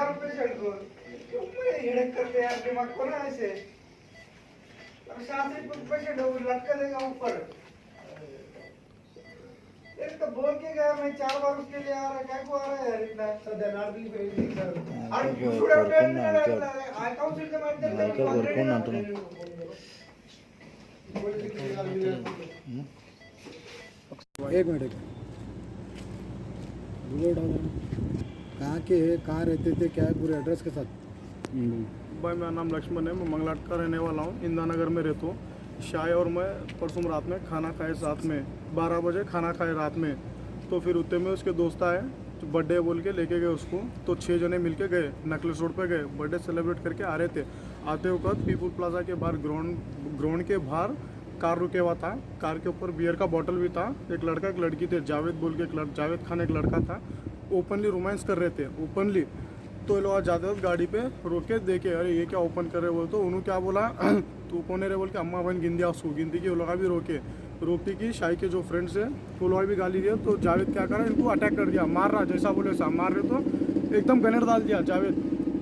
मारो पेशेंट को, क्यों मैं हिड़क करते यार दिमाग को ना ऐसे। अब सांस ही पेशेंट हो लटका देगा ऊपर। एक तो बोल के गया मैं 4 बार उसके लिए आ रहा है, क्या को आ रहा है यार इतना सदनार्दी पे सर। और should have done I council के माध्यम से कोण अंటున్నా एक मिनट कहाँ के है, कहाँ रहते थे, क्या है पूरे एड्रेस के साथ? भाई मेरा नाम लक्ष्मण है, मैं मंगलाट का रहने वाला हूँ, इंदिरा नगर में रहता हूँ। शाय और मैं परसों रात में खाना खाए साथ में, 12 बजे खाना खाए रात में। तो फिर उतने में उसके दोस्त आए, तो बर्थडे बोल के लेके गए उसको। तो 6 जने मिलके गए, नेकलेस रोड पे गए, बर्थडे सेलिब्रेट करके आ रहे थे। आते वक्त पीपुल प्लाजा के बाहर ग्राउंड के बाहर कार रुके हुआ था। कार के ऊपर बियर का बॉटल भी था। एक लड़का एक लड़की थे, जावेद बोल के जावेद खान एक लड़का था। ओपनली रोमांस कर रहे थे, ओपनली। तो लोग जाते वक्त गाड़ी पे रोके, देखे अरे ये क्या ओपन कर रहे बोल। तो उन्होंने क्या बोला तू कौन है रे बोल के अम्मा बहन गिंदिया उसको गिनती की। वो लोग भी रोकती की। शाही के जो फ्रेंड्स है वो लोग भी गाली दिया। तो जावेद क्या करा, इनको अटैक कर दिया, मार रहा जैसा बोले वैसा मार रहे। तो एकदम गनेड डाल दिया जावेद।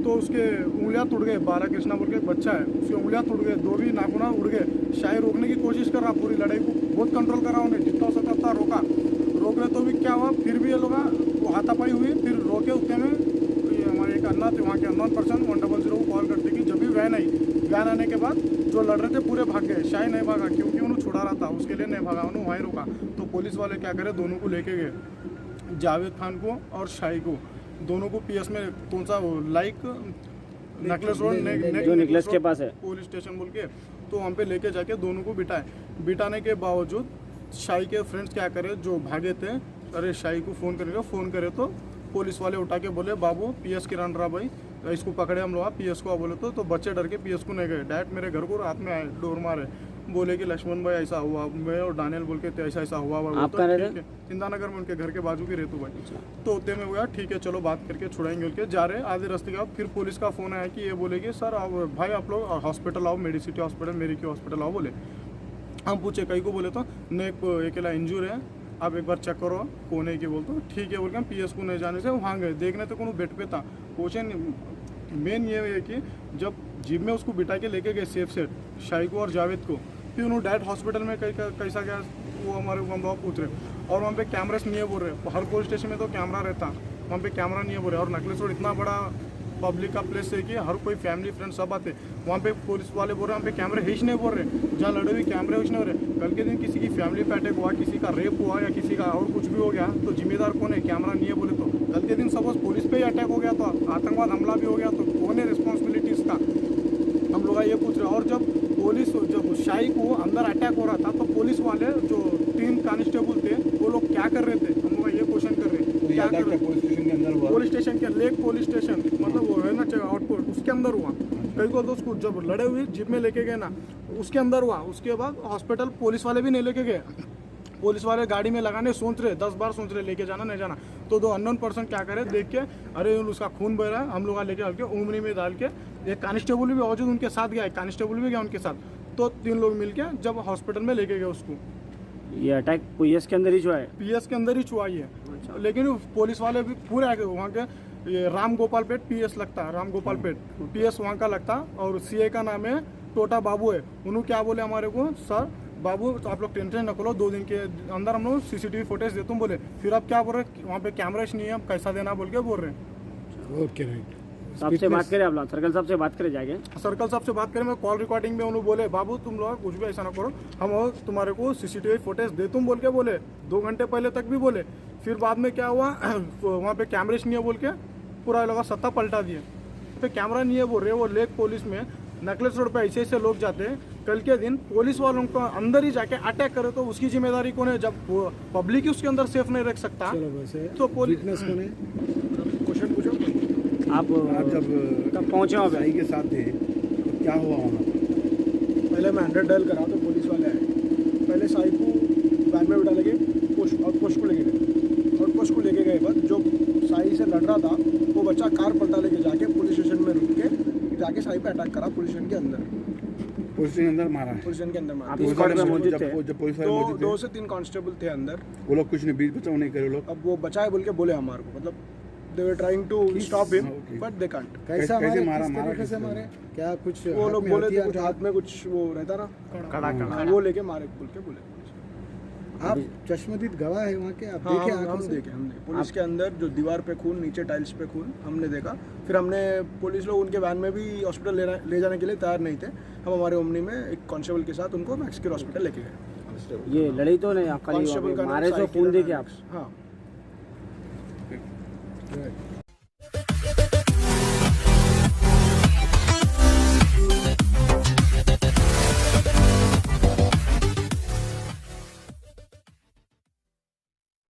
तो उसके उंगलियां टूट गए। 12 कृष्णा बोल के एक बच्चा है, उसकी उंगलियां टूट गए, 2 भी नाखूना उड़ गए। शाही रोकने की कोशिश कर रहा, पूरी लड़ाई को बहुत कंट्रोल करा उन्हें, जितना हो सकता था रोका। रोक रहे तो भी क्या हुआ, फिर भी ये लोग हाथापाई हुई। फिर रोके उतने में हमारे एक अन्ना थे, वहाँ के अननोन पर्सन 100 को कॉल करते कि जब भी वैन आई, वैन आने के बाद जो लड़ रहे थे पूरे भाग गए। शाही नहीं भागा क्योंकि उन्होंने छुड़ा रहा था, उसके लिए नहीं भागा, उन्होंने वहीं रुका। तो पुलिस वाले क्या करे, दोनों को लेके गए, जावेद खान को और शाही को, दोनों को पीएस में कौन सा लाइक नेकलेस रोड जो नेकलेस के पास है पुलिस स्टेशन बोल के। तो वहाँ पे लेके जाके दोनों को बिठाने के बावजूद शाही के फ्रेंड्स क्या करे, जो भागे थे, अरे शाही को फ़ोन करे तो पुलिस वाले उठा के बोले बाबू पीएस किरण रहा भाई, इसको पकड़े हम लोग पीएस को। बोले तो बच्चे डर के पीएस को नहीं गए, डायरेक्ट मेरे घर को रात में आए, डोर मारे, बोले कि लक्ष्मण भाई ऐसा हुआ, मैं और दानियल बोल के ऐसा हुआ। आप कहाँ रहते? इंदिरा नगर में, उनके घर के बाजू की रहतू भाई। तो उतने में हुआ ठीक है चलो बात करके छुड़ाएंगे बोल के जा रहे। आधे रास्ते के बाद फिर पुलिस का फ़ोन आया कि ये बोलेगी सर भाई आप लोग हॉस्पिटल आओ, मेडिसिटी हॉस्पिटल, मेरी की हॉस्पिटल आओ। बोले हम पूछे कई को, बोले तो नहीं अकेला इंजूर है, आप एक बार चेक करो कौन है की। बोलते ठीक है बोल के हम पीएस को नहीं जाने से वहाँ गए। देखने तो कौन बेड पे था। क्वेश्चन मेन ये है कि जब जीप में उसको बिठा के लेके गए सेफ सेट शाही को और जावेद को, फिर उन्होंने डायरेक्ट हॉस्पिटल में कैसा गया वो हमारे वहाँ पूछ रहे। और वहाँ पे कैमरास नहीं है बोल रहे, हर पुलिस स्टेशन में तो कैमरा रहता, वहाँ पे कैमरा नहीं है बोल रहे। और नेकलेस रोड इतना बड़ा पब्लिक का प्लेस है कि हर कोई फैमिली फ्रेंड सब आते, वहाँ पे पुलिस वाले बोल रहे वहाँ पे कैमरे हिच नहीं बोल रहे, जहाँ लड़े हुए कैमरे हिच नहीं हो रहे। कल के दिन किसी की फैमिली पे अटैक हुआ, किसी का रेप हुआ या किसी का और कुछ भी हो गया तो जिम्मेदार कौन है, कैमरा नहीं है बोले तो। कल के दिन सपोज पुलिस पे ही अटैक हो गया तो, आतंकवाद हमला भी हो गया तो कौन है रिस्पॉन्सिबिलिटी इसका, हम लोग ये पूछ रहे। और जब शाही को अंदर अटैक हो रहा था तो पुलिस वाले जो 3 कांस्टेबल थे वो लोग क्या कर रहे थे, हम लोग ये क्वेश्चन कर रहे हैं। क्या कर रहे पुलिस स्टेशन के अंदर, पुलिस स्टेशन के लेक पुलिस स्टेशन मतलब वो है ना आउटपोस्ट, उसके अंदर हुआ। कई को तो उसको जब लड़े हुए जीप में लेके गए ना, उसके अंदर हुआ। उसके बाद हॉस्पिटल पुलिस वाले भी नहीं लेके गए, पुलिस वाले गाड़ी में लगाने सोच रहे, 10 बार सोच रहे लेके जाना नहीं जाना। तो 2 अननोन पर्सन क्या करे, देख के अरे उसका खून बह रहा है, हम लोग लेके डाल के उंगली में डाल के, एक कांस्टेबल भी बावजूद उनके साथ गया, एक कांस्टेबल भी गया उनके साथ। तो 3 लोग मिलके जब हॉस्पिटल में लेके गए उसको। ये अटैक पीएस के अंदर ही हुआ है? पीएस के अंदर ही हुआ ही है। अच्छा। लेकिन पुलिस वाले भी पूरे आगे वहाँ के, ये राम गोपाल पेट पीएस लगता है, राम गोपाल पेट पीएस वहाँ का लगता। और सीए का नाम है टोटा बाबू है। उन्होंने क्या बोले हमारे को, सर बाबू तो आप लोग टेंशन न करो, 2 दिन के अंदर हम लोग सीसीटीवी फुटेज देता हूँ। बोले फिर आप क्या बोल रहे, वहाँ पे कैमरास नहीं है, हम कैसा देना बोल के बोल रहे हैं। ओके राइट, सबसे बात करें आप लोग, सर्कल साहब से बात करें जाके, सर्कल साहब से बात करें। मैं कॉल रिकॉर्डिंग में उन्होंने बोले बाबू तुम लोग कुछ भी ऐसा ना करो, हम तुम्हारे को सीसीटीवी फुटेज दे तुम बोल के बोले, 2 घंटे पहले तक भी बोले। फिर बाद में क्या हुआ वहाँ पे कैमरेस नहीं है बोल के पूरा लगा सत्ता पलटा दिए। पे कैमरा नहीं है बोल रहे, वो लेक पुलिस में नेकलेस रोड पे ऐसे लोग जाते हैं। कल के दिन पुलिस वालों को अंदर ही जाके अटैक करे तो उसकी जिम्मेदारी कौन है, जब पब्लिक ही उसके अंदर सेफ नहीं रख सकता। तो विटनेस कौन है, क्वेश्चन पूछो। आप जब कब पहुँचे वहाँ पे? शाही के साथ थे तो क्या हुआ वहाँ? पहले मैं 100 डायल करा तो पुलिस वाले आए, पहले शाही को वैन में बिठा लेके आउटपोस्ट को लेके गए। आउटपोस्ट को लेके गए बाद जो शाही से लड़ रहा था वो बच्चा कार पलटा लेके जाके पुलिस स्टेशन में रुक के जाके शाही पे अटैक करा, पुलिस स्टेशन के अंदर, पुलिस स्टेशन के अंदर मारा, पुलिस स्टेशन के अंदर मारा। आप स्पॉट पे मौजूद थे? जब पुलिस वाले मौजूद थे, 2 से 3 कांस्टेबल थे अंदर, वो लोग कुछ नहीं, बीच बचाव नहीं करे लोग। अब वो बचाए बोल के बोले हमारे को, मतलब they were trying to stop him but they can't. कैसा मारा किस तरीके से मारे? क्या कुछ वो लोग हाथ में बोले थे हथियार कुछ था? हाथ में कुछ वो रहता ना कड़ा वो लेके मारे बोल के बोले। आप चश्मदीद गवाह है वहाँ के, आप देखे हाँ, आंखों हम से? देखे हमने पुलिस के अंदर जो दीवार पे खून, नीचे टाइल्स पे खून हमने देखा। फिर हमने पुलिस लोग उनके वैन में भी हॉस्पिटल ले जाने के लिए तैयार नहीं थे। हम हमारे ओमनी में एक कांस्टेबल के साथ उनको मैक्स केयर हॉस्पिटल लेके गए। ये लड़ी तो नहीं आप खाली कांस्टेबल का नाम मारे तो साइकिल खून है, देखे आप। हाँ। Right.